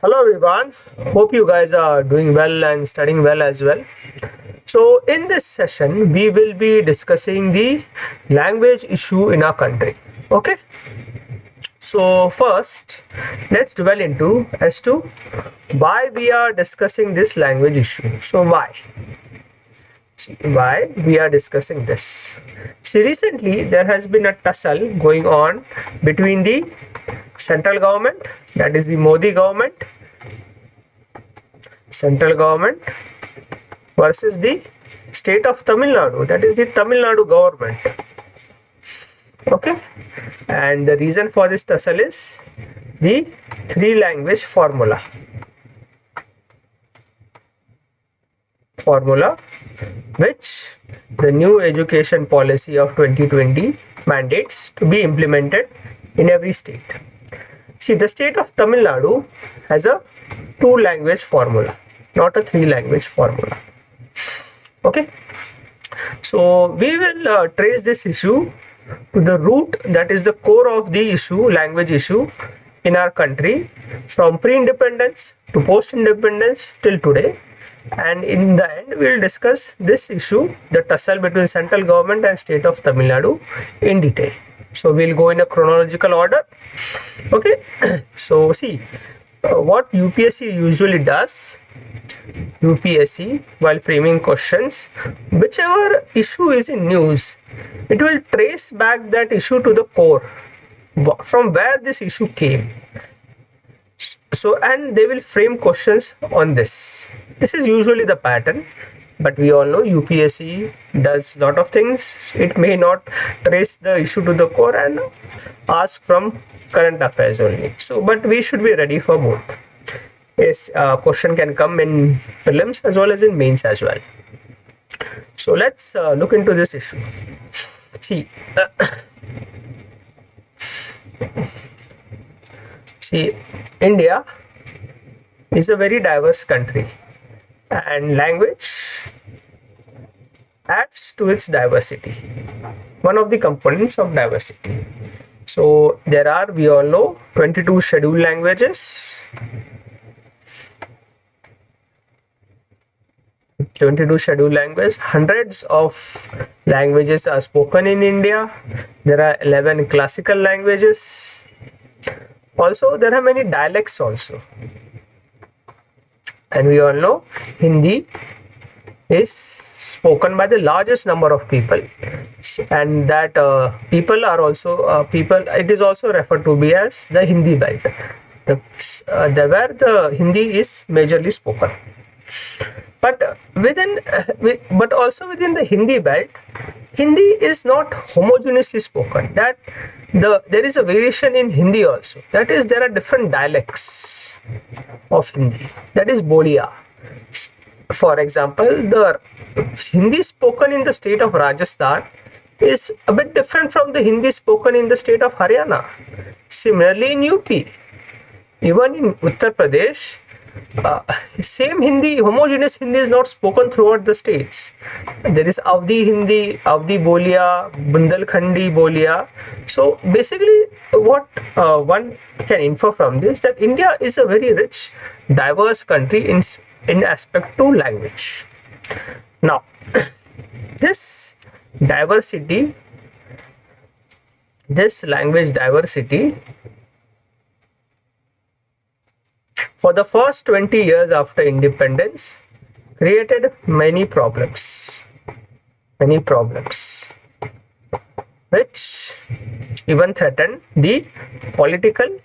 Hello everyone, hope you guys are doing well and studying well as well. So in this session we will be discussing the language issue in our country. Okay, so first let's dwell into as to why we are discussing this language issue. So why we are discussing this? See, recently there has been a tussle going on between the central government, that is the Modi central government versus the state of Tamil Nadu, that is the Tamil Nadu government. Okay, and the reason for this tussle is the three language formula which the new education policy of 2020 mandates to be implemented in every state. See, the state of Tamil Nadu has a two language formula, not a three language formula. Okay, so we will trace this issue to the root, that is the core of the issue, language issue in our country, from pre-independence to post-independence till today. And in the end we will discuss this issue, the tussle between central government and state of Tamil Nadu, in detail. So we'll go in a chronological order. Okay, so see what UPSC usually does. UPSC, while framing questions, whichever issue is in news, it will trace back that issue to the core, from where this issue came. So, and they will frame questions on this. This is usually the pattern, but we all know UPSC does lot of things. It may not trace the issue to the core and ask from current affairs only. So, but we should be ready for both. Yes, question can come in prelims as well as in mains as well. So let's look into this issue. See, India is a very diverse country, and language adds to its diversity, one of the components of diversity. So there are, we all know, 22 scheduled languages, 22 scheduled languages, hundreds of languages are spoken in India. There are 11 classical languages. Also, there are many dialects also. And we all know Hindi is spoken by the largest number of people, and that people are also it is also referred to be as the Hindi belt, where the Hindi is majorly spoken. But also within the Hindi belt, Hindi is not homogeneously spoken. That there is a variation in Hindi also. That is, there are different dialects of Hindi. That is Bolia. For example, the Hindi spoken in the state of Rajasthan is a bit different from the Hindi spoken in the state of Haryana. Similarly in UP, even in Uttar Pradesh, same Hindi, homogeneous Hindi is not spoken throughout the states. There is Avdi Hindi, Avdi Bolia, Bundelkhandi Bolia. So basically what one can infer from this, that India is a very rich, diverse country in aspect to language. Now, this diversity, this language diversity, for the first 20 years after independence, created many problems, which even threatened the political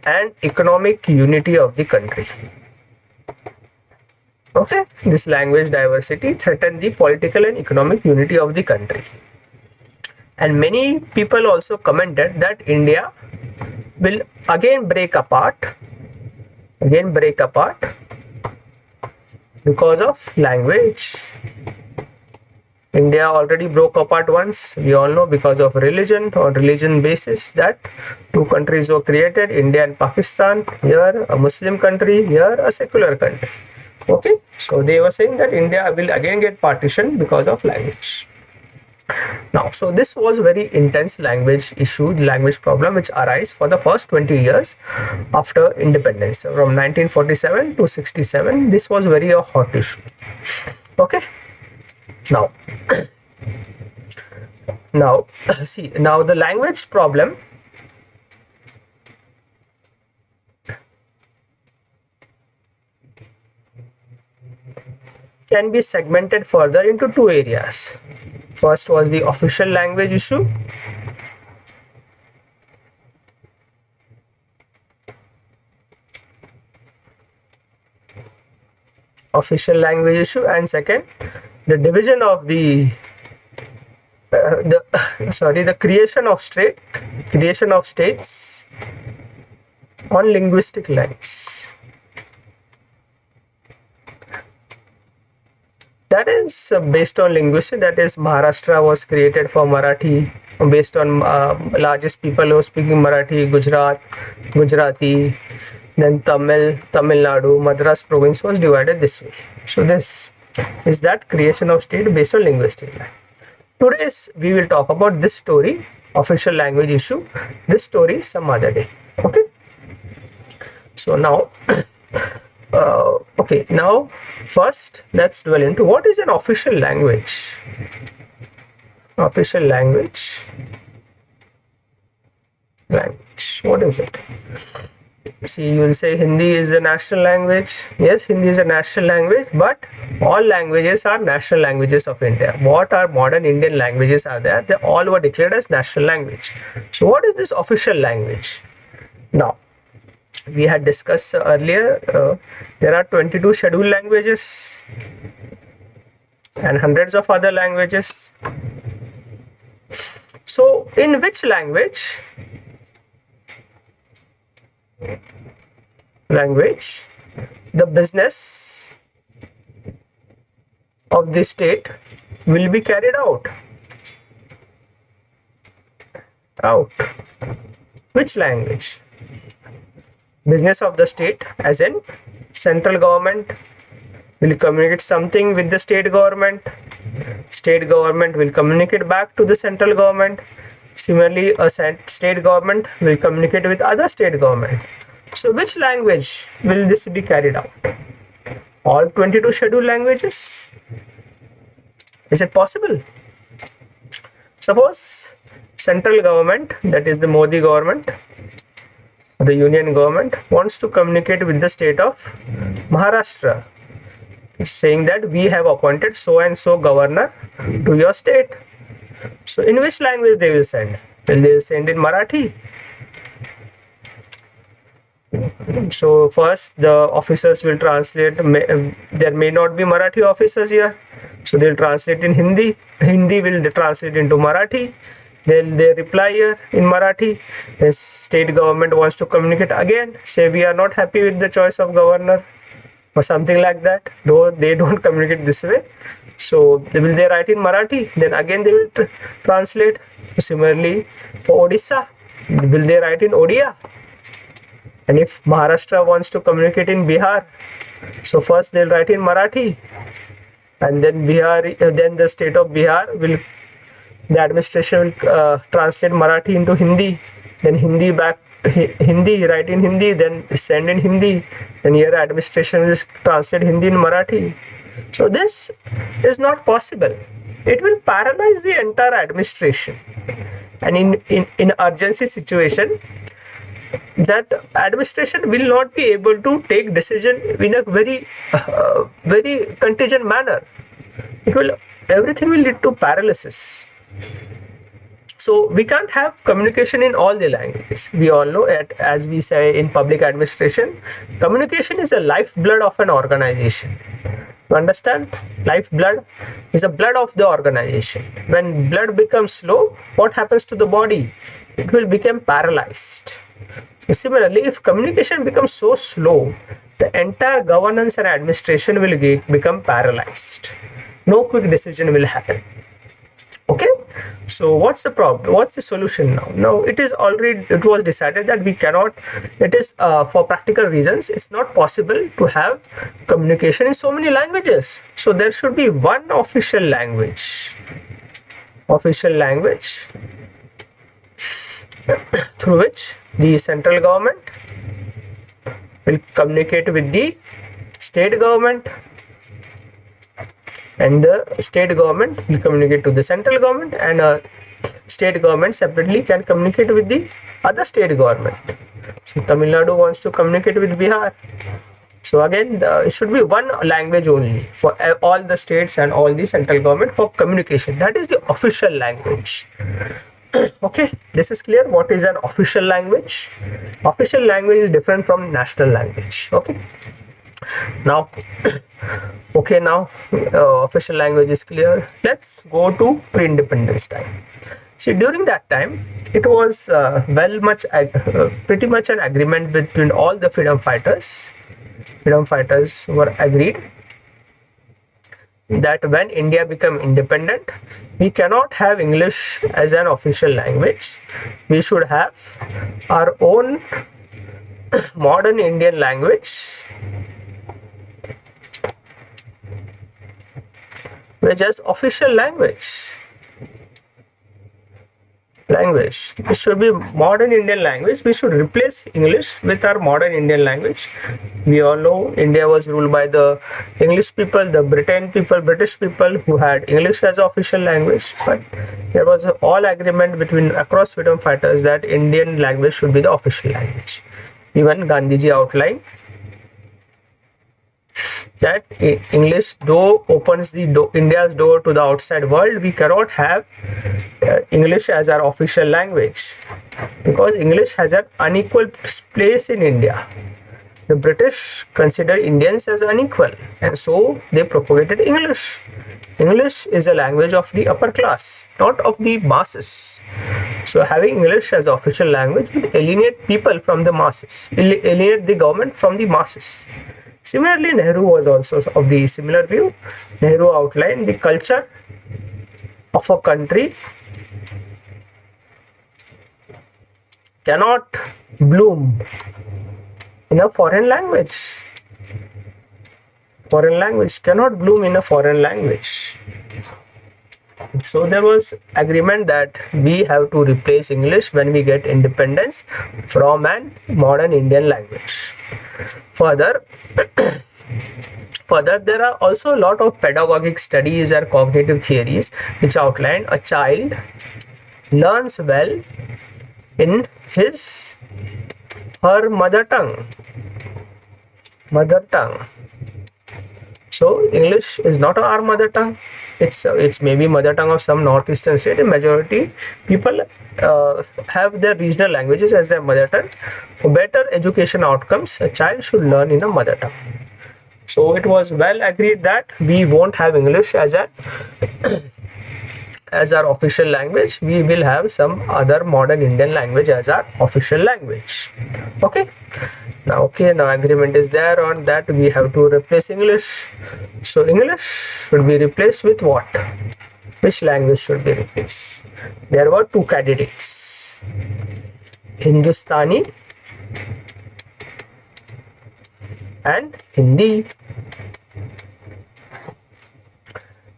and economic unity of the country. Okay, this language diversity threatened the political and economic unity of the country. And many people also commented that India will again break apart because of language. India already broke apart once, we all know, because of religion. On religion basis, that two countries were created, India and Pakistan. Here a Muslim country, here a secular country. Okay, so they were saying that India will again get partitioned because of language. Now, so this was very intense language issue, language problem which arise for the first 20 years after independence. So from 1947 to 67, this was very a hot issue. Okay. Now, see, now the language problem can be segmented further into two areas. First was the official language issue. Official language issue, and second, the division of the creation of states on linguistic lines. That is based on linguistics. That is, Maharashtra was created for Marathi based on largest people who are speaking Marathi, Gujarati, then Tamil Nadu, Madras province was divided this way. So this is that creation of state based on linguistic line. Today we will talk about this story, official language issue. This story some other day. Okay. So now, okay. Now first let's dwell into what is an official language. Official language. What is it? See, you will say Hindi is the national language. Yes, Hindi is a national language, but all languages are national languages of India. What are modern Indian languages are there? They all were declared as national language. So what is this official language? Now, we had discussed earlier, there are 22 scheduled languages and hundreds of other languages. So in which language the business of the state will be carried out? Which language? Business of the state, as in central government will communicate something with the state government will communicate back to the central government. Similarly, a state government will communicate with other state government. So which language will this be carried out? All 22 scheduled languages? Is it possible? Suppose central government, that is the Modi government, the union government, wants to communicate with the state of Maharashtra, saying that we have appointed so and so governor to your state. So in which language they will send? Will they send in Marathi? So first the officers will translate. There may not be Marathi officers here, so they will translate in Hindi. Hindi will translate into Marathi. Then they reply here in Marathi. The state government wants to communicate again, say we are not happy with the choice of governor or something like that, though they don't communicate this way. So will they write in Marathi? Then again they will translate. Similarly for Odisha, will they write in Odia? And if Maharashtra wants to communicate in Bihar, so first they'll write in Marathi, and then then the state of Bihar will, the administration will translate Marathi into Hindi, then Hindi back to Hindi, write in Hindi, then send in Hindi, and here administration will translate Hindi in Marathi. So this is not possible. It will paralyze the entire administration, and in urgency situation, that administration will not be able to take decision in a very contingent manner. Everything will lead to paralysis. So we can't have communication in all the languages. We all know, as we say in public administration, communication is the lifeblood of an organization. You understand? Lifeblood is the blood of the organization. When blood becomes slow, what happens to the body? It will become paralyzed. Similarly, if communication becomes so slow, the entire governance and administration will become paralyzed. No quick decision will happen. Okay, so what's the problem? What's the solution now? Now it was decided that we cannot, it is for practical reasons, it's not possible to have communication in so many languages. So there should be one official language. official language through which the central government will communicate with the state government, and the state government will communicate to the central government, and state government separately can communicate with the other state government. So Tamil Nadu wants to communicate with Bihar. So again, it should be one language only for all the states and all the central government for communication. That is the official language. Okay, this is clear. What is an official language? Official language is different from national language. Okay. Now, official language is clear. Let's go to pre-independence time. See, during that time, it was pretty much an agreement between all the freedom fighters. Freedom fighters were agreed that when India became independent, we cannot have English as an official language. We should have our own modern Indian language, which is official language. It should be modern Indian language. We should replace English with our modern Indian language. We all know India was ruled by the English people, the British people who had English as official language. But there was all agreement across freedom fighters that Indian language should be the official language. Even Gandhiji outlined that English, though opens India's door to the outside world, we cannot have English as our official language because English has an unequal place in India. The British considered Indians as unequal, and so they propagated English. English is a language of the upper class, not of the masses. So having English as official language would alienate people from the masses, alienate the government from the masses. Similarly, Nehru was also of the similar view. Nehru outlined the culture of a country cannot bloom in a foreign language. Foreign language cannot bloom in a foreign language. So there was agreement that we have to replace English when we get independence from an modern Indian language. Further, there are also a lot of pedagogic studies and cognitive theories which outline a child learns well in her mother tongue. So English is not our mother tongue. It's maybe mother tongue of some northeastern state. In majority, people have their regional languages as their mother tongue. For better education outcomes, a child should learn in a mother tongue. So it was well agreed that we won't have English as our official language. We will have some other modern Indian language as our official language. Okay. Now agreement is there on that we have to replace English. So English should be replaced with what? Which language should be replaced? There were two candidates: Hindustani and Hindi.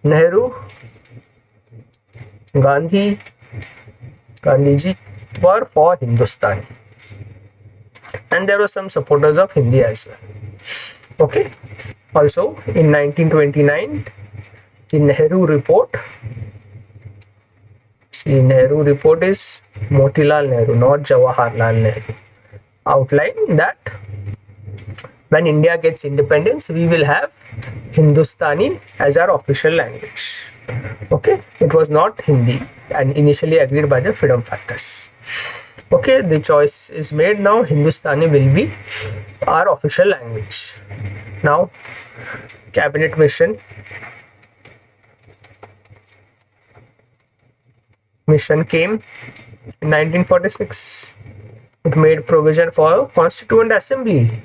Nehru, Gandhiji were for Hindustani, and there were some supporters of Hindi as well. Okay. Also, in 1929, the Nehru report. See, Nehru report is Motilal Nehru, not Jawaharlal Nehru. Outline that when India gets independence, we will have Hindustani as our official language. Okay, it was not Hindi, and initially agreed by the freedom fighters. Okay, the choice is made now. Hindustani will be our official language. Now, cabinet mission came in 1946. It made provision for a constituent assembly.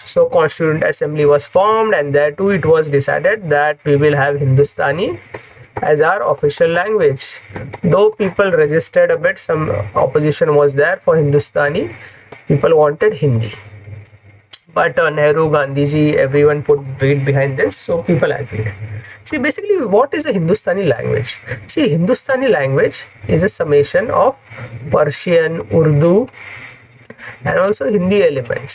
So Constituent Assembly was formed, and there too it was decided that we will have Hindustani as our official language. Though people resisted a bit, some opposition was there for Hindustani. People wanted Hindi. but Nehru, Gandhiji, everyone put weight behind this, so people agreed. See, basically, what is a Hindustani language? See, Hindustani language is a summation of Persian, Urdu, and also Hindi elements.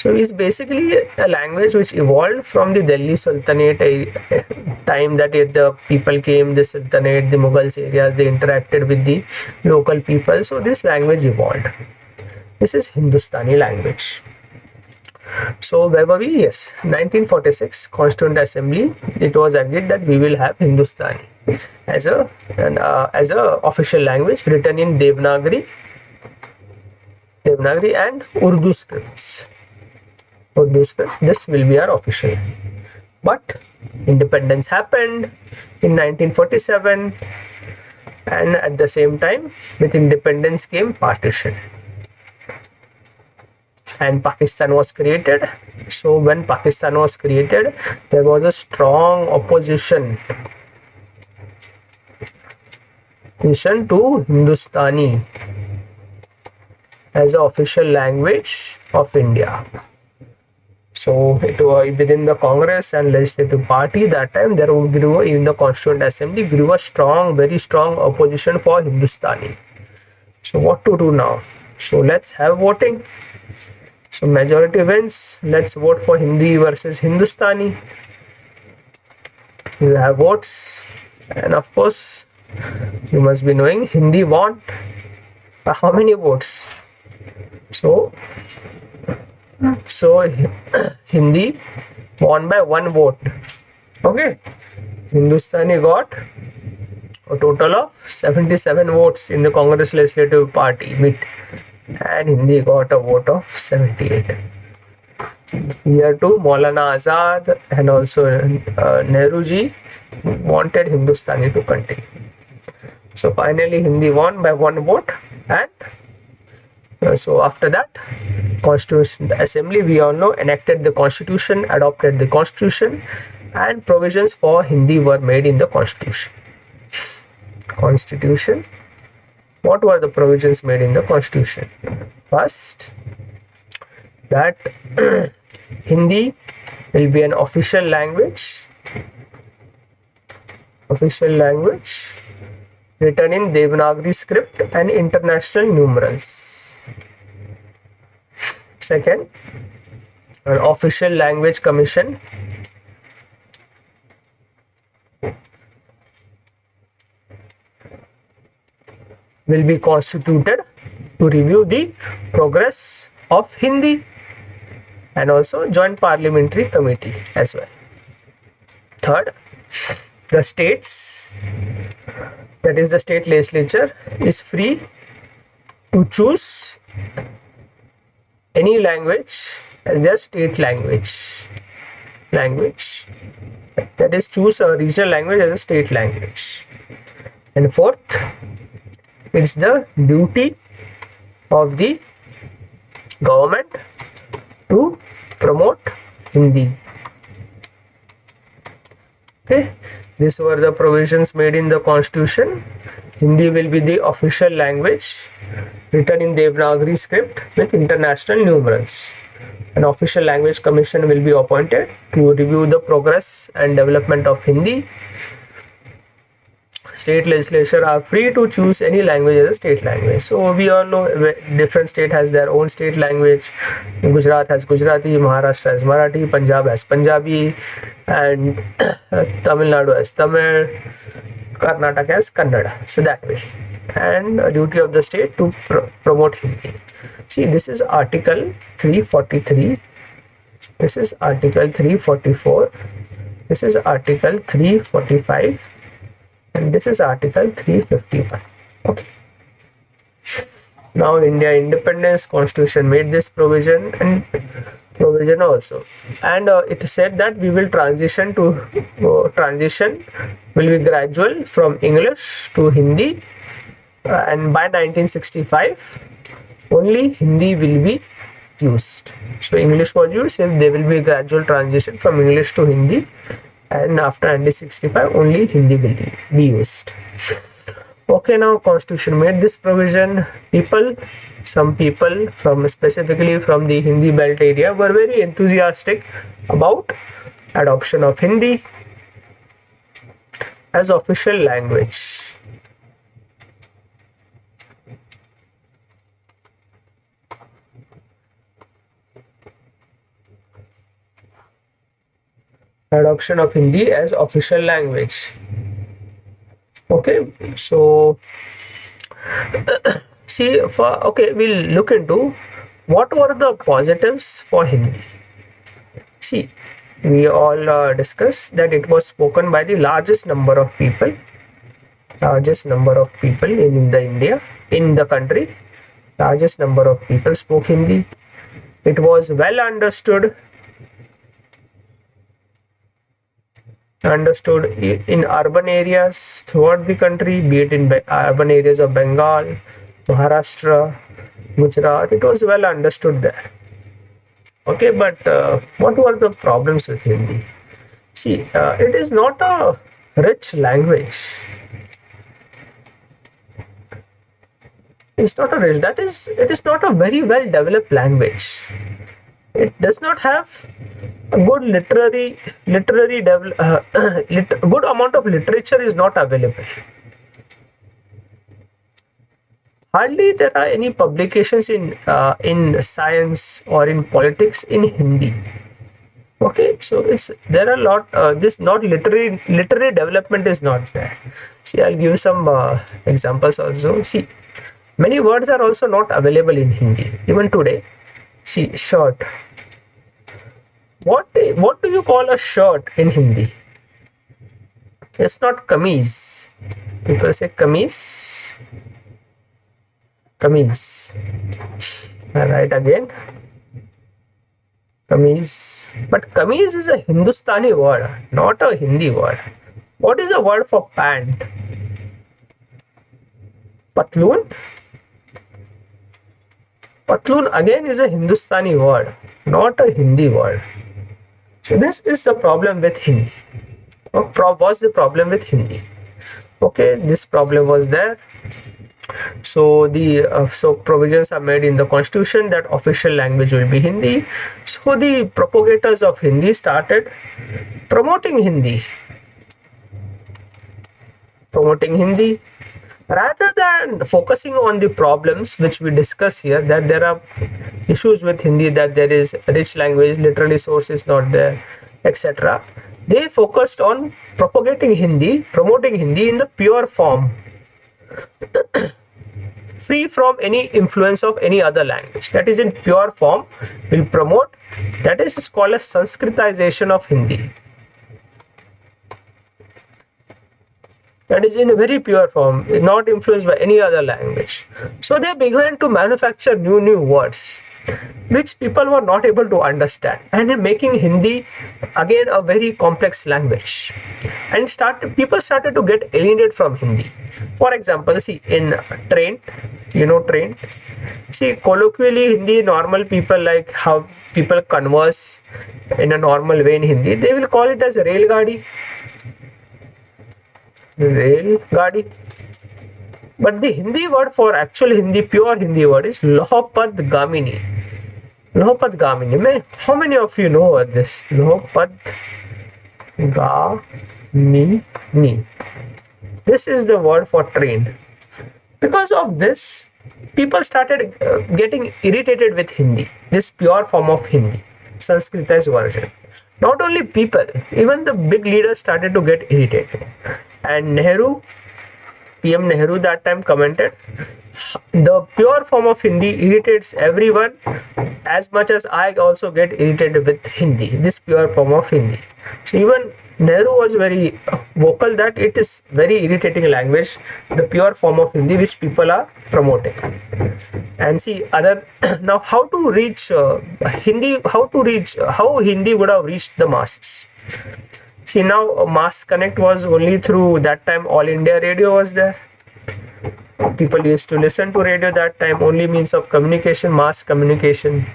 So it's basically a language which evolved from the Delhi Sultanate time, that the people came, the Sultanate, the Mughals areas, they interacted with the local people. So this language evolved. This is Hindustani language. So where were we? Yes, 1946 Constituent Assembly. It was agreed that we will have Hindustani as a official language, written in Devanagari and Urdu scripts. This will be our official. But independence happened in 1947, and at the same time with independence came partition, and Pakistan was created. So when Pakistan was created, there was a strong opposition to Hindustani as the official language of India. So it was within the Congress and Legislative Party that time, there grew, in the Constituent Assembly, grew a strong, very strong opposition for Hindustani. So what to do now? So let's have voting. So majority wins. Let's vote for Hindi versus Hindustani. You have votes, and of course you must be knowing Hindi won by how many votes? So Hindi won by 1 vote. Okay, Hindustani got a total of 77 votes in the Congress Legislative Party, and Hindi got a vote of 78. Here too, Maulana Azad and also Nehru ji wanted Hindustani to continue. So finally Hindi won by 1 vote, and so after that, Constitution Assembly, we all know, enacted the Constitution, adopted the Constitution, and provisions for Hindi were made in the Constitution. What were the provisions made in the Constitution? First, that Hindi will be an official language written in Devanagari script and international numerals. Second, an official language commission will be constituted to review the progress of Hindi, and also joint parliamentary committee as well. Third, the states, that is the state legislature, is free to choose any language as their state language, that is, choose a regional language as a state language. And fourth, it's the duty of the government to promote Hindi. Okay, these were the provisions made in the Constitution. Hindi will be the official language written in Devanagari script with international numerals. An official language commission will be appointed to review the progress and development of Hindi. State legislature are free to choose any language as a state language. So we all know different state has their own state language. Gujarat has Gujarati, Maharashtra has Marathi, Punjab has Punjabi, and Tamil Nadu has Tamil, Karnataka has Kannada. So that way. And duty of the state to promote Hindi. See, this is Article 343. This is Article 344. This is Article 345. And this is Article 351. Okay. Now India independence, Constitution made this provision also, and it said that we will transition will be gradual from English to Hindi, and by 1965 only Hindi will be used. So English was used, and there will be gradual transition from English to Hindi, and after 1965 only Hindi will be used. Okay, now Constitution made this provision. Some people specifically from the Hindi belt area were very enthusiastic about adoption of Hindi as official language. Adoption of Hindi as official language. Okay, so see, we'll look into what were the positives for Hindi. See, we all discussed that it was spoken by the largest number of people in the country. Largest number of people spoke Hindi. It was well understood in urban areas throughout the country, be it in urban areas of Bengal, Maharashtra, Gujarat. It was well understood there. Okay, but what were the problems with Hindi? See, it is not a rich language. It's not a rich. It is not a very well developed language. It does not have a good good amount of literature is not available. Hardly there are any publications in science or in politics in Hindi. Okay, so there are a lot. This not literary development is not there. See, I'll give some examples also. See, many words are also not available in Hindi even today. See, shirt. What do you call a shirt in Hindi? It's not kameez. People say kameez. Kameez. Right again. Kameez. But kameez is a Hindustani word, not a Hindi word. What is the word for pant? Patloon. Patloon again is a Hindustani word, not a Hindi word. So this is the problem with Hindi. Was the problem with Hindi? Okay, this problem was there. So so provisions are made in the Constitution that official language will be Hindi. So the propagators of Hindi started promoting Hindi. Rather than focusing on the problems which we discuss here, that there are issues with Hindi, that there is rich language, literary source is not there, etc. They focused on propagating Hindi, promoting Hindi in the pure form, free from any influence of any other language. That is in pure form, will promote. That is called a Sanskritization of Hindi. That is in a very pure form, not influenced by any other language. So they began to manufacture new words which people were not able to understand, and making Hindi again a very complex language. And people started to get alienated from Hindi. For example, see, in train, train. See, colloquially Hindi, normal people, like how people converse in a normal way in Hindi, they will call it as rail gadi. But the Hindi word for actual Hindi, pure Hindi word is Lohapad Gamini. How many of you know this? Lohapad Gamini. This is the word for train. Because of this, people started getting irritated with Hindi, this pure form of Hindi, Sanskritized version. Not only people, even the big leaders started to get irritated. And PM Nehru that time commented, the pure form of Hindi irritates everyone as much as I also get irritated with Hindi, this pure form of Hindi. So even Nehru was very vocal that it is very irritating language, the pure form of Hindi which people are promoting. And see now how to reach Hindi, how Hindi would have reached the masses. See, now mass connect was only through that time. All India radio was there. People used to listen to radio that time, only means of communication, mass communication.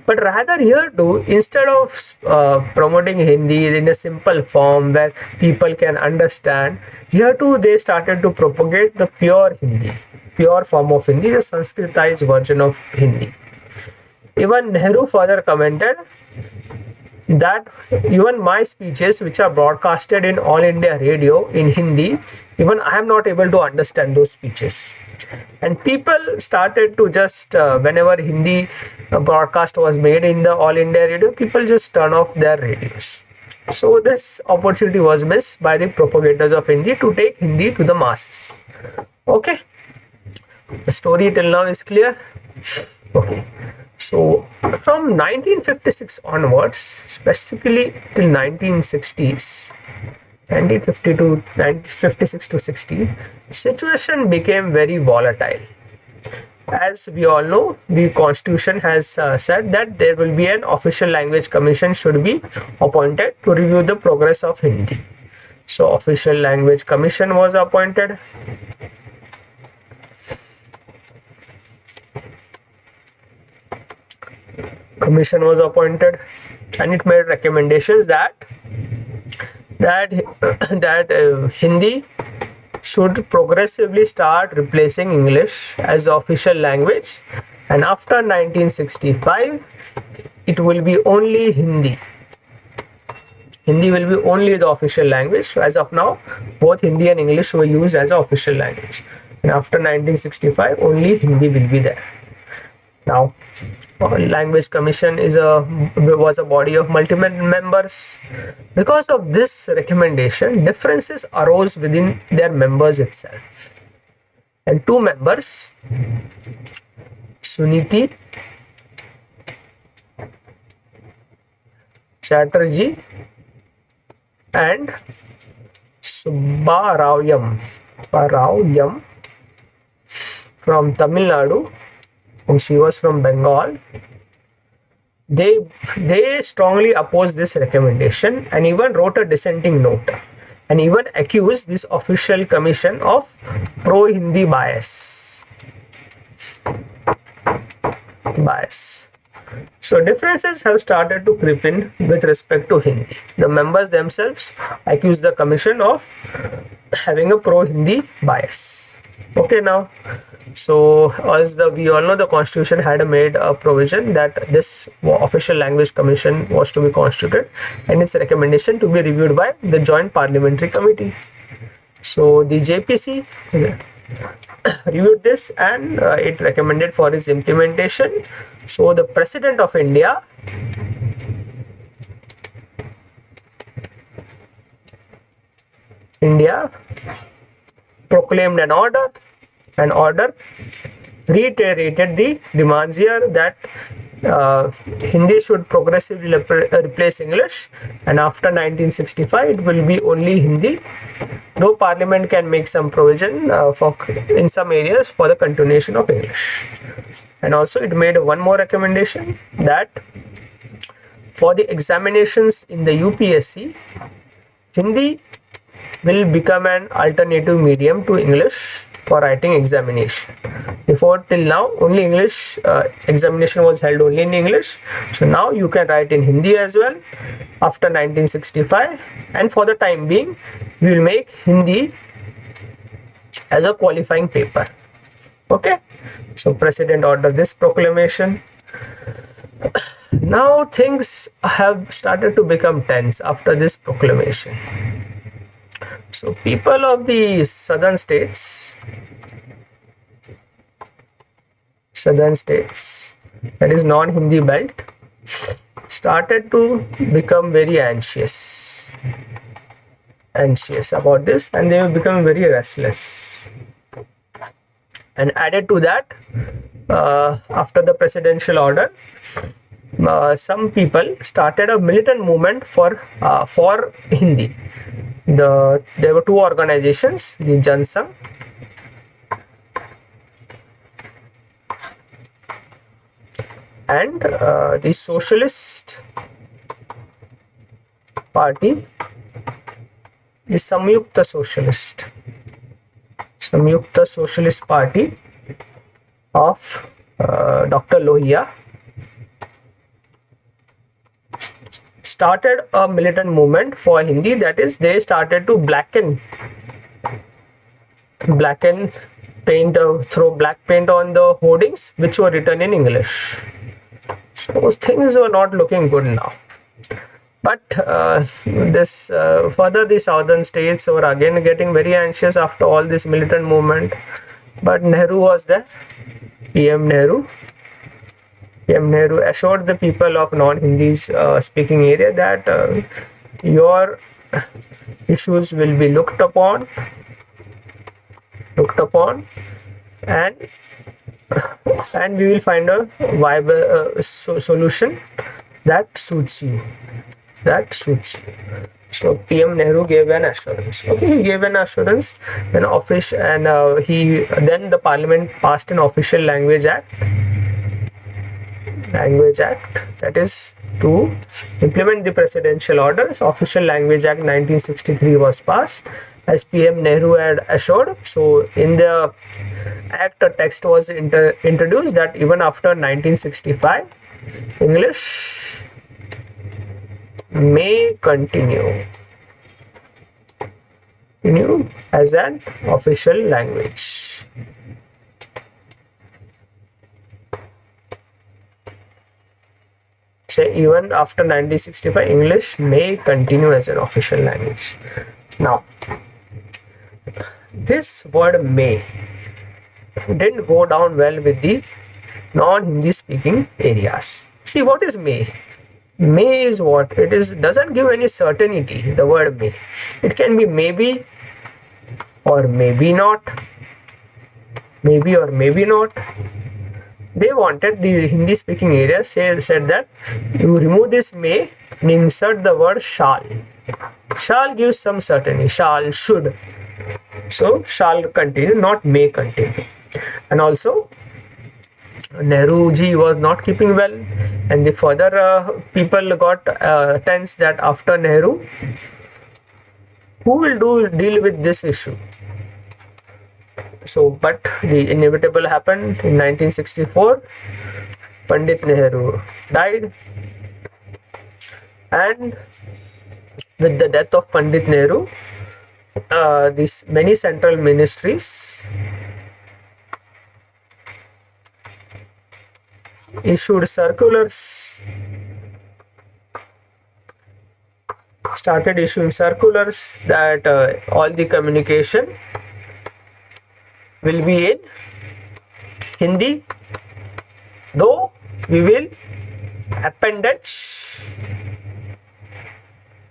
But rather here too, instead of promoting Hindi in a simple form where people can understand, here too they started to propagate the pure Hindi, pure form of Hindi, the Sanskritized version of Hindi. Even Nehru further commented that even my speeches which are broadcasted in All India Radio in Hindi, even I am not able to understand those speeches. And people started to just whenever Hindi broadcast was made in the All India Radio, people just turn off their radios. So this opportunity was missed by the propagators of Hindi to take Hindi to the masses. Okay, the story till now is clear. Okay, so from 1956 onwards, specifically till 1960s, 1956 to 60, situation became very volatile. As we all know, the constitution has said that there will be an official language commission should be appointed to review the progress of Hindi. So official language commission was appointed. Commission was appointed, and it made recommendations that Hindi should progressively start replacing English as the official language, and after 1965 it will be only Hindi. Hindi will be only the official language. So as of now, both Hindi and English were used as the official language, and after 1965 only Hindi will be there. Now, Language Commission was a body of multiple members. Because of this recommendation, differences arose within their members itself. And two members, Suniti Chatterjee and Subbaravyam from Tamil Nadu, and she was from Bengal. They strongly opposed this recommendation and even wrote a dissenting note, and even accused this official commission of pro-Hindi bias. So differences have started to creep in with respect to Hindi. The members themselves accused the commission of having a pro-Hindi bias. Okay, now, so as we all know, the constitution had made a provision that this official language commission was to be constituted and its recommendation to be reviewed by the joint parliamentary committee. So the JPC reviewed this, and it recommended for its implementation. So the President of India proclaimed an order reiterated the demands here that Hindi should progressively replace English, and after 1965 it will be only Hindi, though Parliament can make some provision in some areas for the continuation of English. And also it made one more recommendation that for the examinations in the UPSC, Hindi will become an alternative medium to English for writing examination. Before, till now, only English examination was held only in English. So now you can write in Hindi as well after 1965, and for the time being we will make Hindi as a qualifying paper. Okay, so President ordered this proclamation. Now things have started to become tense after this proclamation. So people of the southern states, that is non-Hindi belt, started to become very anxious about this, and they were becoming very restless. And added to that, after the presidential order, some people started a militant movement for Hindi. There were two organizations, the Jansangh and the Socialist Party, the Samyukta Socialist Party of Dr. Lohia, started a militant movement for Hindi. That is, they started to blacken paint, throw black paint on the hoardings which were written in English. So things were not looking good now. But further the southern states were again getting very anxious after all this militant movement. But Nehru was there. PM Nehru assured the people of non-Hindi speaking area that your issues will be looked upon, and we will find a viable solution that suits you. So PM Nehru gave an assurance. Okay, he gave an assurance. Then the Parliament passed an official language act. That is to implement the presidential orders. Official Language Act 1963 was passed, as PM Nehru had assured. So in the act, a text was introduced that even after 1965, English may continue as an official language. So even after 1965, English may continue as an official language. Now, this word may didn't go down well with the non-Hindi speaking areas. See, what is may? May is what? It is doesn't give any certainty. The word may. It can be maybe or maybe not. Maybe or maybe not. They wanted, the Hindi speaking area said that you remove this may and insert the word shall. Shall gives some certainty. Shall, should. So shall continue, not may continue. And also Nehru ji was not keeping well, and the further people got tense that after Nehru, who will deal with this issue? So, but the inevitable happened in 1964. Pandit Nehru died, and with the death of Pandit Nehru, these many central ministries issued circulars, started issuing circulars that all the communication will be in Hindi, though we will appendage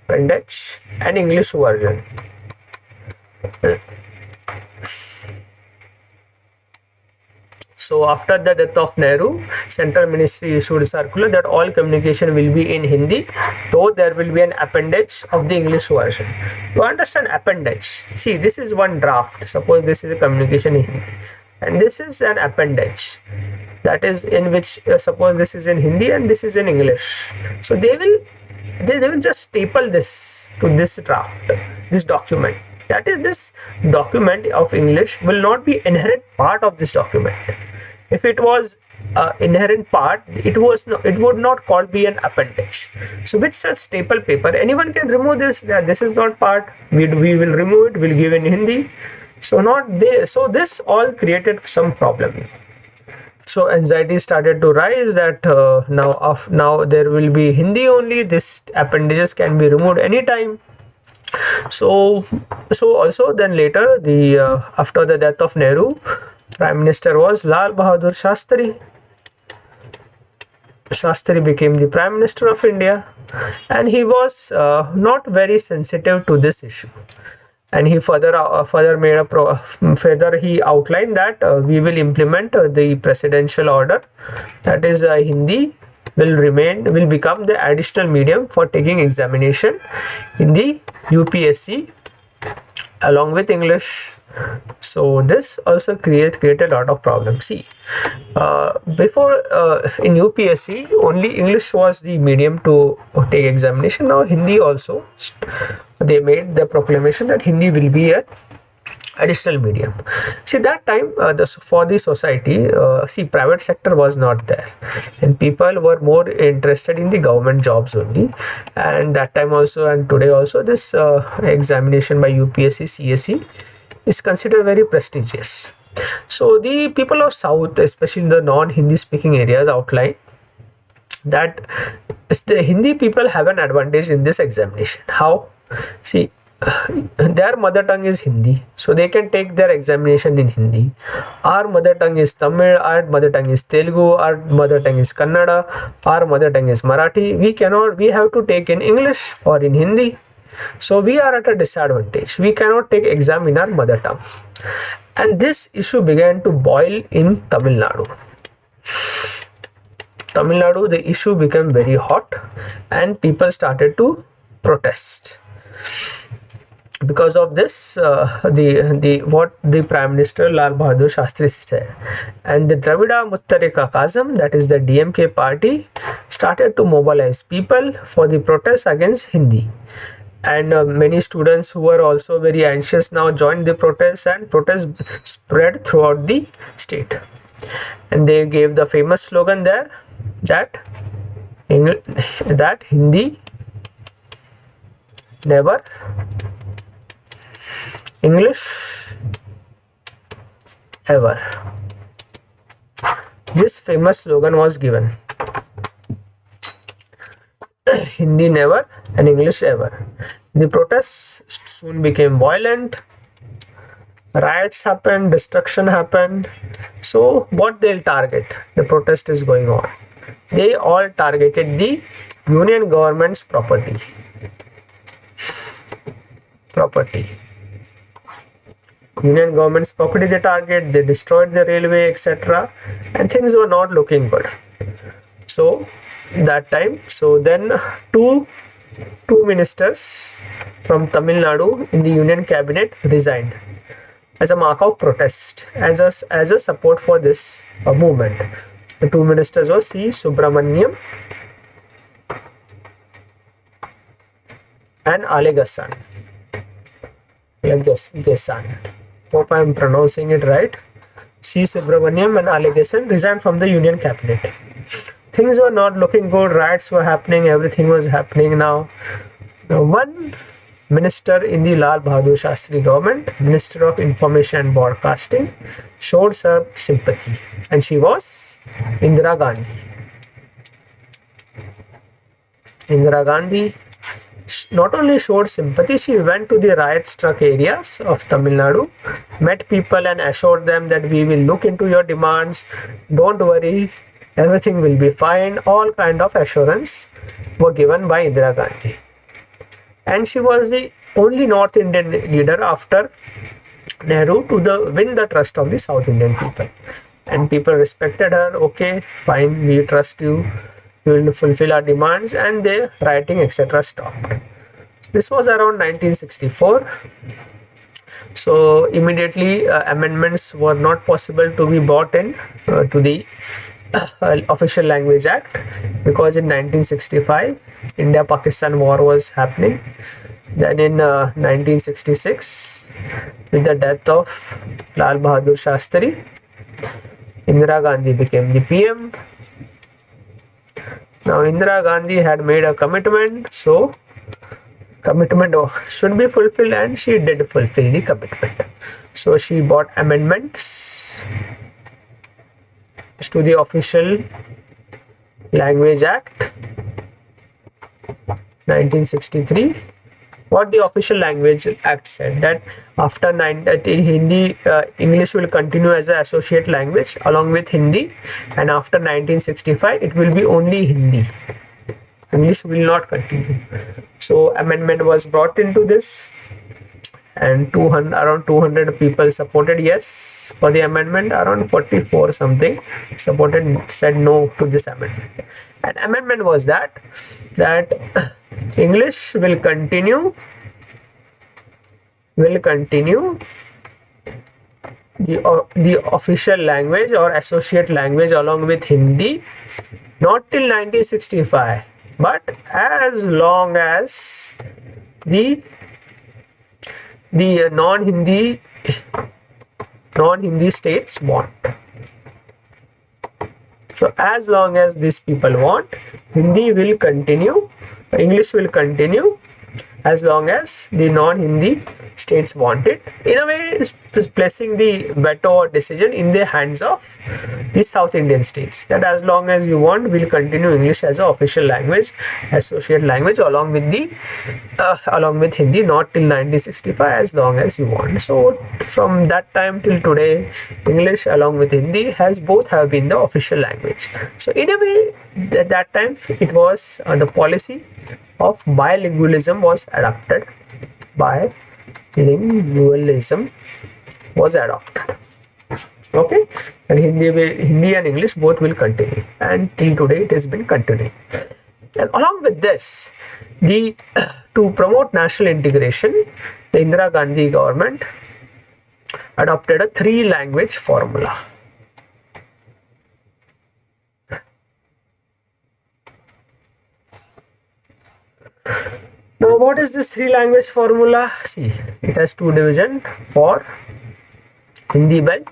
an English version. So after the death of Nehru, Central Ministry issued a circular that all communication will be in Hindi, though there will be an appendage of the English version. To understand appendage, see, this is one draft. Suppose this is a communication in Hindi, and this is an appendage, that is in which suppose this is in Hindi and this is in English. So they will just staple this to this draft, this document. That is, this document of English will not be inherent part of this document. If it was inherent part, it would not be an appendage. So with such staple paper, anyone can remove this. That this is not part. We will remove it. We'll give in Hindi. So not there. So this all created some problem. So anxiety started to rise that now there will be Hindi only. This appendages can be removed anytime. So also then later, after the death of Nehru, Prime Minister was Lal Bahadur Shastri. Shastri became the Prime Minister of India, and he was not very sensitive to this issue. And he further he outlined that we will implement the presidential order, that is Hindi will become the additional medium for taking examination in the UPSC along with English. So this also created a lot of problems. See, before in UPSC only English was the medium to take examination. Now Hindi also, they made the proclamation that Hindi will be a additional medium. See, that time for the society, see, private sector was not there, and people were more interested in the government jobs only. And that time also, and today also, this examination by UPSC CSE is considered very prestigious. So the people of South, especially in the non-Hindi speaking areas, outline that the Hindi people have an advantage in this examination. How? See, their mother tongue is Hindi, so they can take their examination in Hindi. Our mother tongue is Tamil, our mother tongue is Telugu, our mother tongue is Kannada, our mother tongue is Marathi. We have to take in English or in Hindi. So we are at a disadvantage. We cannot take exam in our mother tongue. And this issue began to boil in Tamil Nadu. Tamil Nadu, the issue became very hot and people started to protest. Because of this, what the Prime Minister Lal Bahadur Shastri said, and the Dravida Muttarika Kazam, that is the DMK party, started to mobilize people for the protest against Hindi. And many students who were also very anxious now joined the protest, and protest spread throughout the state. And they gave the famous slogan there that Hindi never, English ever. This famous slogan was given. Hindi never and English ever. The protests soon became violent. Riots happened, destruction happened. So what they'll target? The protest is going on. They all targeted the union government's property. Union government's property they target, they destroyed the railway, etc. And things were not looking good. So that time, so then two ministers from Tamil Nadu in the union cabinet resigned as a mark of protest, as a support for this movement. The two ministers were C. Subramaniam and Alegasan. Hope I am pronouncing it right. C. Subramaniam and Alegasan resigned from the union cabinet. Things were not looking good, riots were happening, everything was happening now. One minister in the Lal Bahadur Shastri government, Minister of Information and Broadcasting, showed some sympathy, and she was Indira Gandhi. Indira Gandhi not only showed sympathy, she went to the riot-struck areas of Tamil Nadu, met people and assured them that we will look into your demands, don't worry, everything will be fine. All kind of assurance were given by Indira Gandhi. And she was the only North Indian leader after Nehru to win the trust of the South Indian people. And people respected her. Okay, fine, we trust you. You will fulfill our demands, and the rioting, etc. stopped. This was around 1964. So immediately amendments were not possible to be brought in to the Official Language Act, because in 1965 India-Pakistan war was happening. Then in 1966, with the death of Lal Bahadur Shastri, Indira Gandhi became the PM. Now Indira Gandhi had made a commitment, so commitment should be fulfilled, and she did fulfill the commitment. So she brought amendments to the Official Language Act 1963. What the Official Language Act said, that after Hindi, English will continue as an associate language along with Hindi, and after 1965 it will be only Hindi. English will not continue. So amendment was brought into this, and around 200 people supported yes for the amendment. Around 44 something said no to this amendment. And amendment was that English will continue the official language or associate language along with Hindi, not till 1965, but as long as the non-Hindi non-Hindi states want. So as long as these people want, Hindi will continue, English will continue, as long as the non-Hindi states want it. In a way, is placing the veto or decision in the hands of the South Indian states, that as long as you want, we'll continue English as an official language, associate language, along with Hindi, not till 1965, as long as you want. So from that time till today, English along with Hindi both have been the official language. So in a way, at that time it was the policy of bilingualism was adopted. Bilingualism was adopted. Okay, and Hindi and English both will continue, and till today it has been continuing. And along with this, to promote national integration, the Indira Gandhi government adopted a 3-language formula. Now, what is this 3-language formula? See, it has 2 divisions for Hindi belt.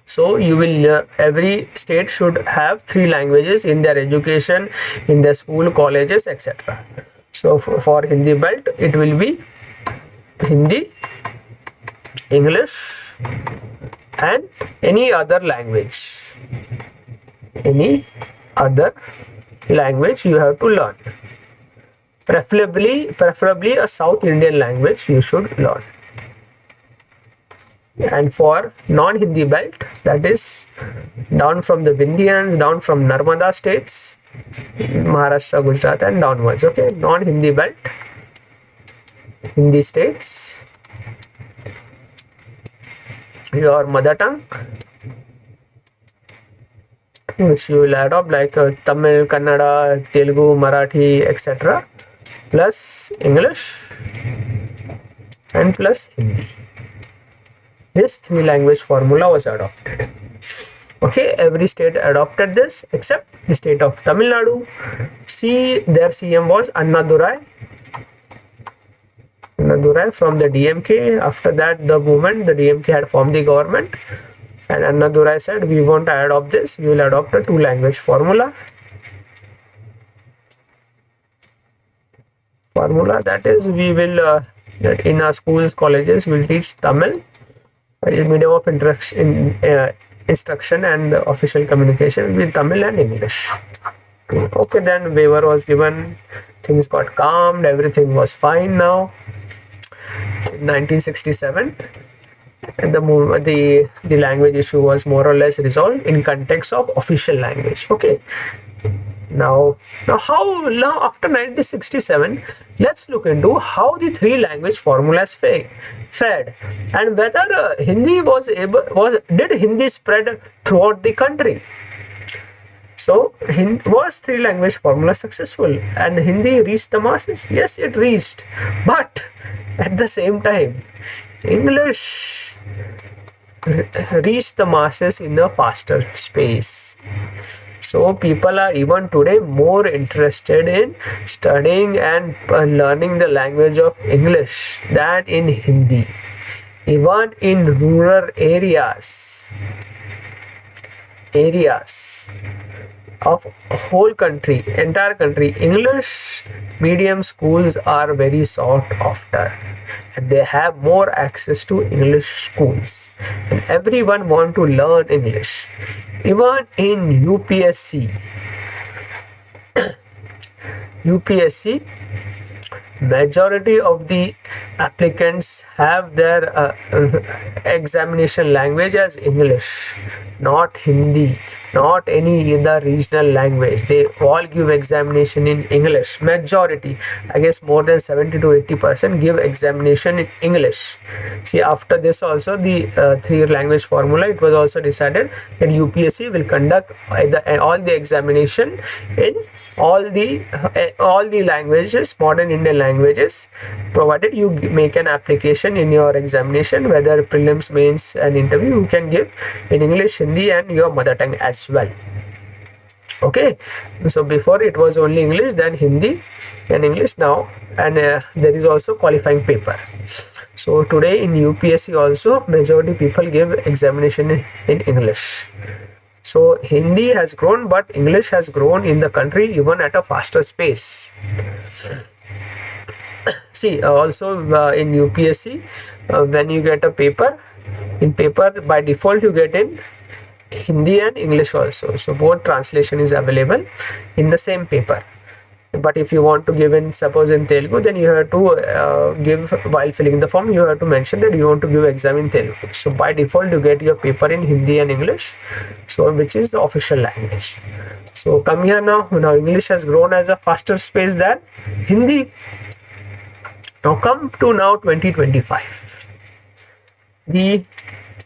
So you will every state should have 3 languages in their education, in their school, colleges, etc. So for Hindi belt, it will be Hindi, English, and any other language. Any other language you have to learn. Preferably a South Indian language you should learn. And for non-Hindi belt, that is down from the Vindhyans, down from Narmada states, Maharashtra, Gujarat, and downwards. Okay, non-Hindi belt, Hindi states, your mother tongue, which you will adopt, like Tamil, Kannada, Telugu, Marathi, etc., plus English and plus Hindi. This 3-language formula was adopted. Okay, every state adopted this except the state of Tamil Nadu. Their CM was Annadurai from the DMK. After that, the DMK had formed the government, and Annadurai said, we won't adopt this, we will adopt a 2-language formula. That is, we will in our schools, colleges, will teach Tamil, medium of instruction and official communication with Tamil and English. Okay, then waiver was given, things got calmed, everything was fine now. In 1967, the language issue was more or less resolved in context of official language. Okay. Now after 1967, let's look into how the 3-language formulas fared, and whether Hindi did Hindi spread throughout the country. So was 3-language formula successful and Hindi reached the masses? Yes, it reached, but at the same time, English reached the masses in a faster space. So people are even today more interested in studying and learning the language of English than in Hindi. Even in rural areas of entire country, English medium schools are very sought after, and they have more access to English schools, and everyone want to learn English. Even in UPSC, majority of the applicants have their examination language as English, not Hindi, not any other regional language. They all give examination in English. Majority, I guess more than 70 to 80% give examination in English. See, after this also, the 3-language formula, it was also decided that UPSC will conduct all the examination in all the languages, modern Indian languages, provided you make an application in your examination, whether prelims, mains, and interview, you can give in English, Hindi, and your mother tongue as well. Okay, so before it was only English, then Hindi and English now, and there is also qualifying paper. So today in UPSC also majority people give examination in English. So Hindi has grown, but English has grown in the country even at a faster pace. See, also in UPSC, when you get a paper, in paper by default you get in Hindi and English also. So both translation is available in the same paper. But if you want to give in, suppose in Telugu, then you have to give, while filling the form, you have to mention that you want to give exam in Telugu. So by default you get your paper in Hindi and English, so which is the official language. So come here now. Now English has grown as a faster pace than Hindi. Now come to now 2025, the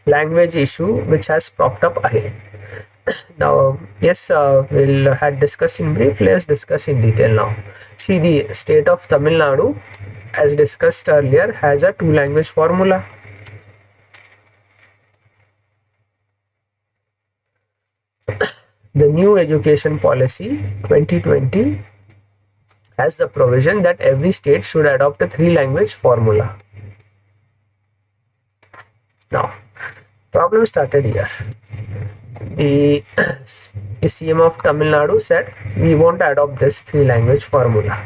language issue which has propped up again. Now yes, we'll had discussed in brief. Let's discuss in detail now. See, the state of Tamil Nadu, as discussed earlier, has a 2-language formula. The new education policy 2020 has the provision that every state should adopt a 3-language formula. Now, problem started here. The CM of Tamil Nadu said, we won't adopt this 3-language formula.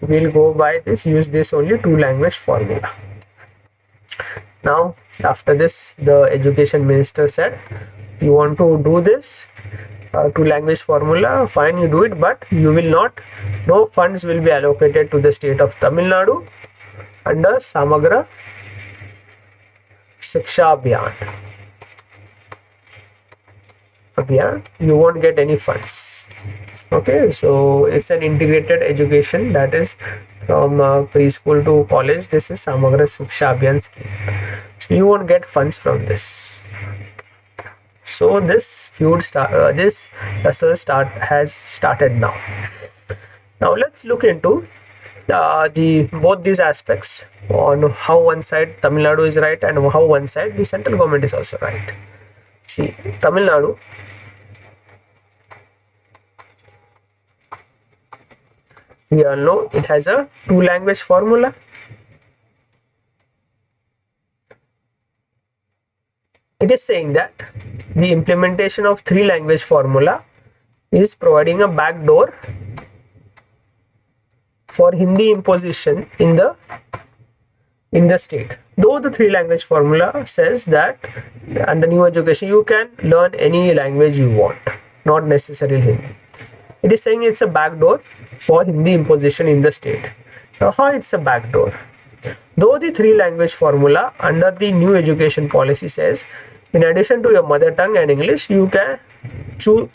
We'll go by this, use this only 2-language formula. Now, after this, the education minister said, you want to do this 2-language formula, fine, you do it, but you will not, no funds will be allocated to the state of Tamil Nadu under Samagra Shiksha Abhiyan. You won't get any funds. Okay, so it's an integrated education, that is from preschool to college. This is Samagra Shiksha Abhiyan scheme. So you won't get funds from this. So this feud has started now. Now let's look into both these aspects, on how one side Tamil Nadu is right and how one side the central government is also right. See, Tamil Nadu, we all know it has a 2-language formula. It is saying that the implementation of 3-language formula is providing a backdoor for Hindi imposition in the state. Though the 3-language formula says that under new education you can learn any language you want, not necessarily Hindi. It is saying it's a backdoor for Hindi imposition in the state. Now how it's a backdoor? Though the 3-language formula under the new education policy says, in addition to your mother tongue and English, you can choose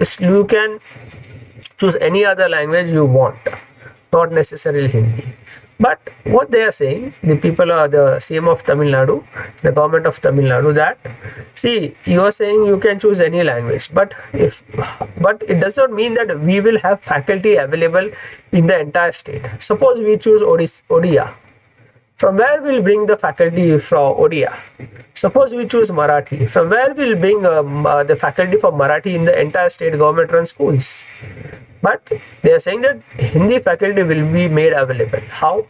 any other language you want, not necessarily Hindi. But what they are saying, the people are the CM of Tamil Nadu, the government of Tamil Nadu, that see, you are saying you can choose any language, but it does not mean that we will have faculty available in the entire state. Suppose we choose Odia. From where will bring the faculty from Odia? Suppose we choose Marathi. From where will bring the faculty for Marathi in the entire state government run schools? But they are saying that Hindi faculty will be made available. How?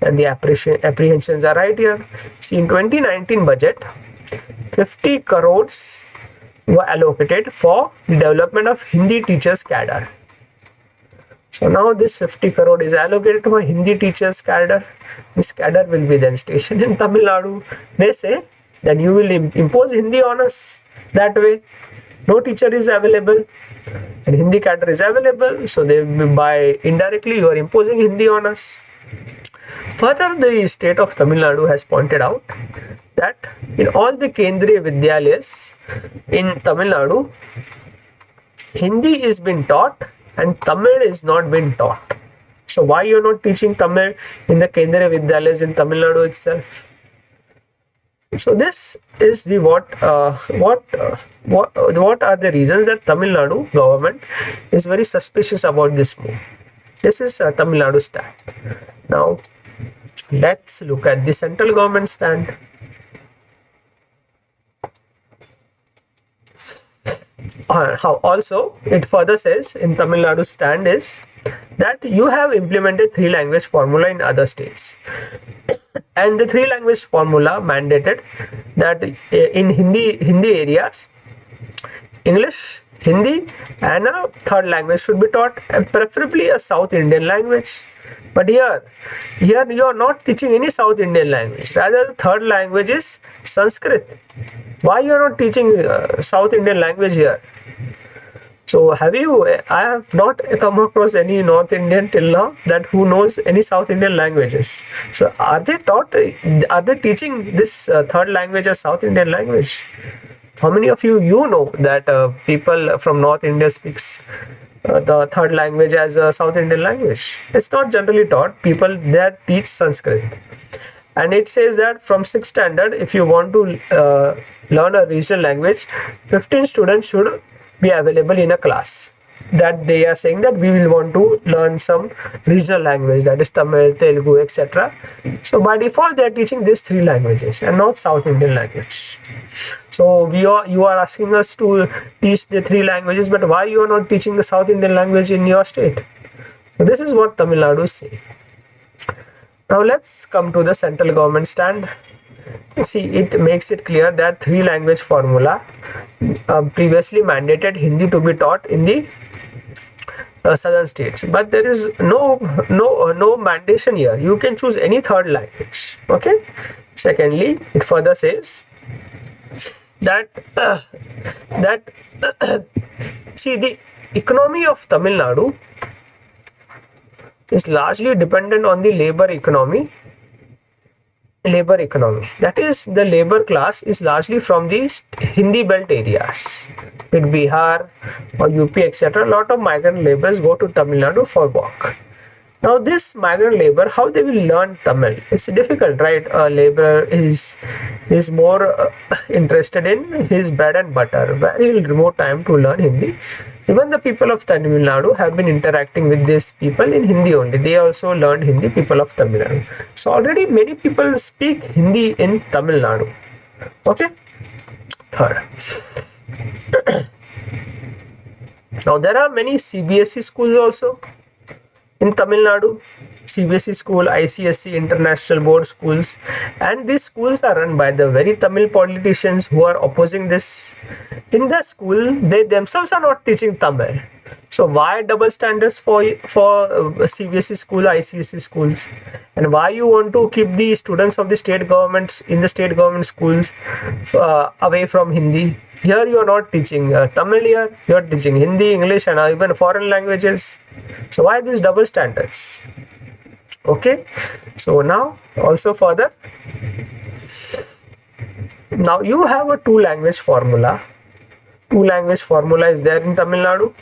And the apprehensions are right here. See, in 2019 budget, 50 crores were allocated for the development of Hindi teachers cadre. So now this 50 crore is allocated for Hindi teachers cadre. This cadre will be then stationed in Tamil Nadu. They say that you will impose Hindi on us that way. No teacher is available and Hindi cadre is available. So they by indirectly you are imposing Hindi on us. Further, the state of Tamil Nadu has pointed out that in all the Kendriya Vidyalayas in Tamil Nadu, Hindi is being taught and Tamil is not being taught. So why you are not teaching Tamil in the Kendriya Vidyalayas in Tamil Nadu itself? So this is the what are the reasons that Tamil Nadu government is very suspicious about this move. This is Tamil Nadu stand. Now let's look at the central government stand. how also it further says in Tamil Nadu stand is that you have implemented 3-language formula in other states, and the 3-language formula mandated that in Hindi areas English, Hindi and a third language should be taught, and preferably a South Indian language. But here you are not teaching any South Indian language, rather the third language is Sanskrit. Why you are not teaching South Indian language here? So I have not come across any North Indian till now that who knows any South Indian languages. So are they teaching this third language as South Indian language? How many of you know that people from North India speaks the third language as a South Indian language? It's not generally taught. People there teach Sanskrit. And it says that from 6th standard, if you want to learn a regional language, 15 students should be available in a class. That they are saying that we will want to learn some regional language, that is Tamil, Telugu, etc. So by default they are teaching these 3 languages and not South Indian language. So you are asking us to teach the 3 languages, but why you are not teaching the South Indian language in your state? So this is what Tamil Nadu is saying. Now let's come to the central government stand. See, it makes it clear that 3-language formula previously mandated Hindi to be taught in the southern states, but there is no mandation here. You can choose any third language. Okay. Secondly, it further says that see, the economy of Tamil Nadu is largely dependent on the labor economy. That is, the labor class is largely from the Hindi belt areas, in Bihar or UP, etc. A lot of migrant laborers go to Tamil Nadu for work. Now this migrant labor, how they will learn Tamil? It's difficult, right? A laborer is more interested in his bread and butter, where he will remove time to learn Hindi. Even the people of Tamil Nadu have been interacting with these people in Hindi only. They also learned Hindi, people of Tamil Nadu. So already many people speak Hindi in Tamil Nadu. Okay. Third. Now there are many CBSE schools also in Tamil Nadu. CBSE school, ICSC, international board schools, and these schools are run by the very Tamil politicians who are opposing this. In the school, they themselves are not teaching Tamil. So why double standards for CBSE school, ICSC schools, and why you want to keep the students of the state governments in the state government schools away from Hindi? Here you are not teaching Tamil, here you are teaching Hindi, English, and even foreign languages. So why these double standards? Okay, so now also further, now you have a 2-language formula. 2-language formula is there in Tamil Nadu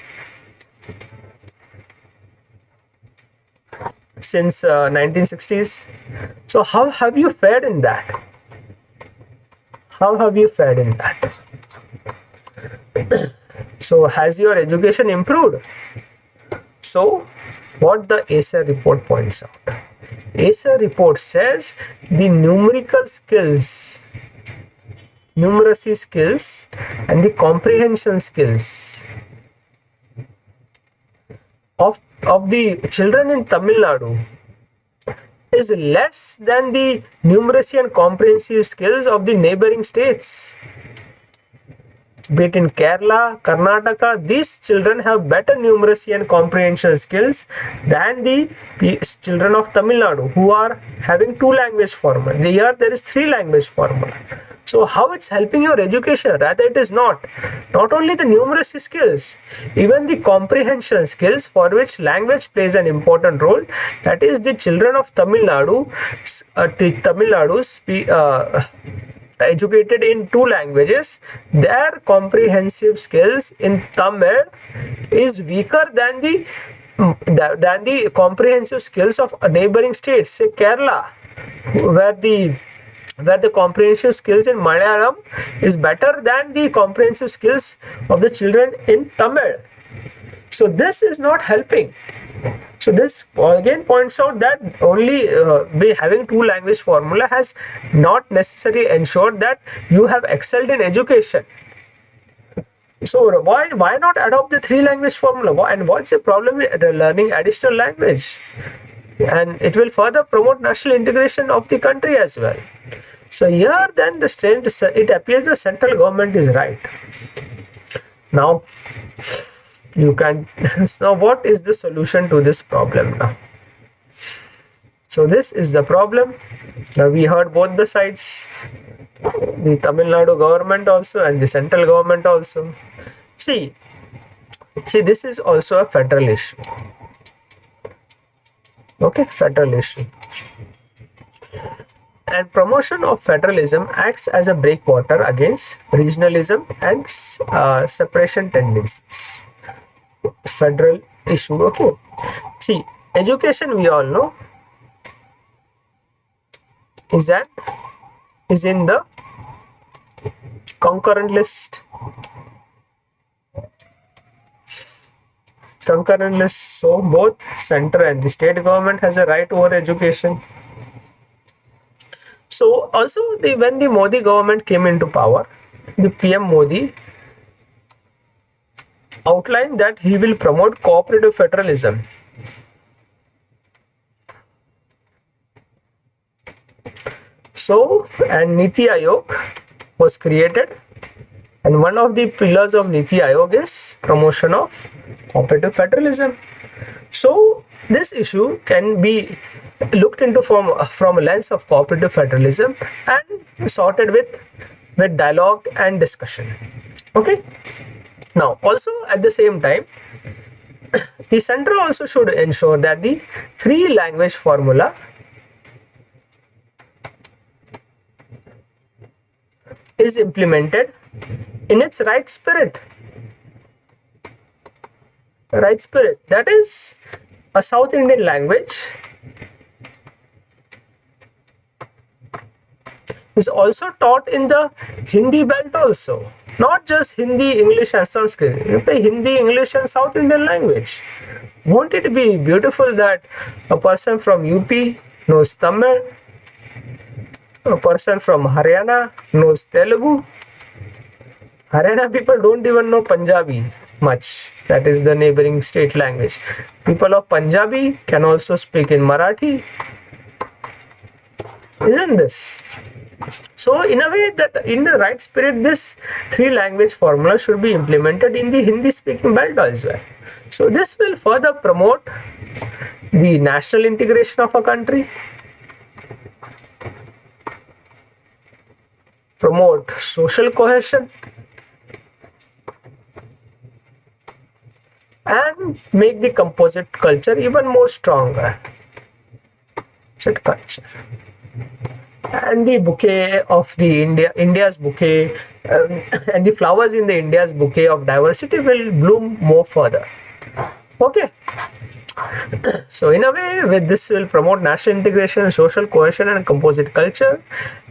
since 1960s. So how have you fared in that? How have you fared in that? So has your education improved? So what the ACER report points out. ACER report says the numerical skills, numeracy skills and the comprehension skills of the children in Tamil Nadu is less than the numeracy and comprehensive skills of the neighboring states. Be it in Kerala, Karnataka, these children have better numeracy and comprehension skills than the children of Tamil Nadu who are having 2-language formula. Here there is 3-language formula. So how it's helping your education? Rather it is not. Not only the numeracy skills, even the comprehension skills, for which language plays an important role. That is, the children of Tamil Nadu, educated in 2 languages, their comprehensive skills in Tamil is weaker than the comprehensive skills of neighboring states, say Kerala, where the comprehensive skills in Malayalam is better than the comprehensive skills of the children in Tamil. So this is not helping. So this again points out that only having 2-language formula has not necessarily ensured that you have excelled in education. So why not adopt the three language formula? And what's the problem with learning additional language? And it will further promote national integration of the country as well. So here then it appears the central government is right. Now you can now what is the solution to this problem now? So this is the problem. Now we heard both the sides, the Tamil Nadu government also and the central government also. See this is also a federal issue. Okay, federal issue. And promotion of federalism acts as a breakwater against regionalism and separation tendencies. Federal issue. Okay. See, education we all know is in the concurrent list. So both center and the state government has a right over education. So also when the Modi government came into power, the PM Modi outlined that he will promote cooperative federalism. So, and Niti Aayog was created, and one of the pillars of Niti Aayog is promotion of cooperative federalism. So this issue can be looked into from a lens of cooperative federalism and sorted with dialogue and discussion. Okay. Now also at the same time, the center also should ensure that the three language formula is implemented in its right spirit. That is, a South Indian language is also taught in the Hindi belt also. Not just Hindi, English and Sanskrit. You pay Hindi, English and South Indian language. Won't it be beautiful that a person from UP knows Tamil, a person from Haryana knows Telugu. Haryana people don't even know Punjabi much. That is the neighboring state language. People of Punjabi can also speak in Marathi. Isn't this? So in a way that in the right spirit, this three language formula should be implemented in the Hindi speaking belt as well. So this will further promote the national integration of a country, promote social cohesion, and make the composite culture even more stronger. And the bouquet of the India's bouquet and the flowers in the India's bouquet of diversity will bloom more further. Okay. So in a way, with this will promote national integration, social cohesion and composite culture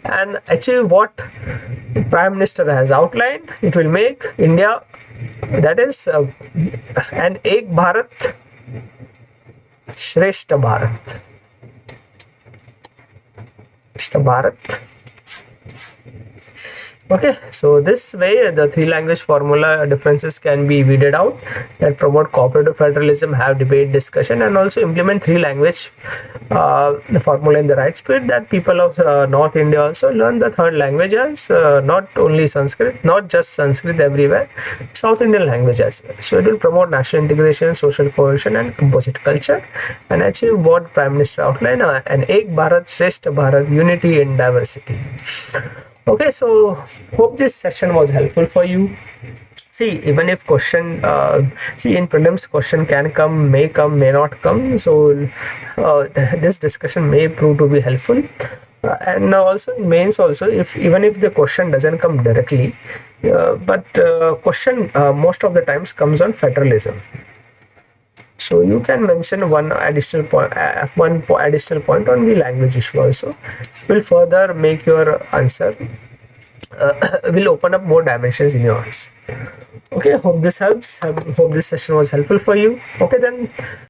and achieve what the Prime Minister has outlined. It will make India, that is an Ek Bharat, Shreshta Bharat. Bharat. Okay, so this way the three language formula differences can be weeded out, that promote cooperative federalism, have debate, discussion, and also implement three language the formula in the right spirit, that people of North India also learn the third language as not only Sanskrit, not just Sanskrit everywhere, South Indian language as well. So it will promote national integration, social cohesion and composite culture and achieve what Prime Minister outlined, an Ek Bharat, Shreshta Bharat, unity in diversity. Okay, so hope this session was helpful for you. See, even if question, in prelims question can come, may not come. So this discussion may prove to be helpful. And also in mains also, even if the question doesn't come directly, but question most of the times comes on federalism. So you can mention one additional point on the language issue also. Will further make your answer, will open up more dimensions in your answer. Okay, hope this helps. Hope this session was helpful for you. Okay then.